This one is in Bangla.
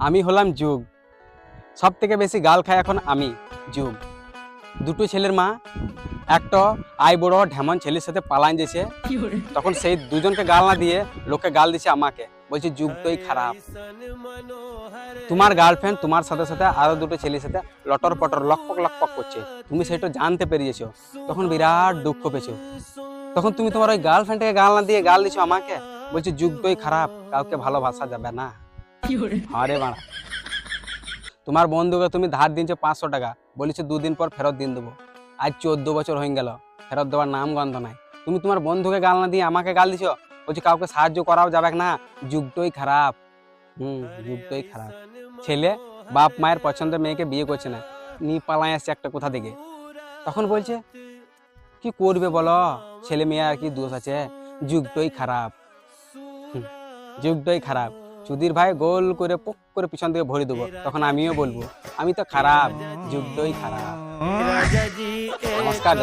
আমি হলাম যুগ, সব থেকে বেশি গাল খায় এখন আমি যুগ। দুটো ছেলের মা, একটা আই বড় ঢেমন ছেলের সাথে পালান যেছে, তখন সেই দুজনকে গাল না দিয়ে লোকে গাল দিছে আমাকে, বলছে যুগ তোই খারাপ। তোমার গার্লফ্রেন্ড তোমার সাথে সাথে আরো দুটো ছেলের সাথে লটর পটর লকপক লকপক করছে, তুমি সেটা জানতে পেরিয়েছো, তখন বিরাট দুঃখ পেয়েছো। তখন তুমি তোমার ওই গার্লফ্রেন্ডকে গাল না দিয়ে গাল দিছো আমাকে, বলছে যুগ তোই খারাপ, কাউকে ভালোবাসা যাবে না। আরে বাড়া, তোমার বন্ধুকে তুমি ধার দিনছো 500 টাকা, বলেছো 2 দিন পর ফেরত দিন দেবো। আজ 14 বছর হয়ে গেল, ফেরত দেওয়ার নাম গন্ধ নাই। তুমি তোমার বন্ধুকে গাল না দিয়ে আমাকে গাল দিছো, বলছো কাউকে সাহায্য করাও যাবে না, যুগটাই খারাপ। যুগটাই খারাপ। ছেলে বাপ মায়ের পছন্দের মেয়েকে বিয়ে করছে না, নি পালায় আসছে একটা কোথা থেকে। তখন বলছে কি করবে বলো, ছেলে মেয়ে আর কি দোষ আছে, যুগটাই খারাপ। যুগটাই খারাপ। সুধীর ভাই গোল করে পক করে পিছন থেকে ভরে দেবো, তখন আমিও বলবো আমি তো খারাপ, যুগটাই খারাপ। নমস্কার।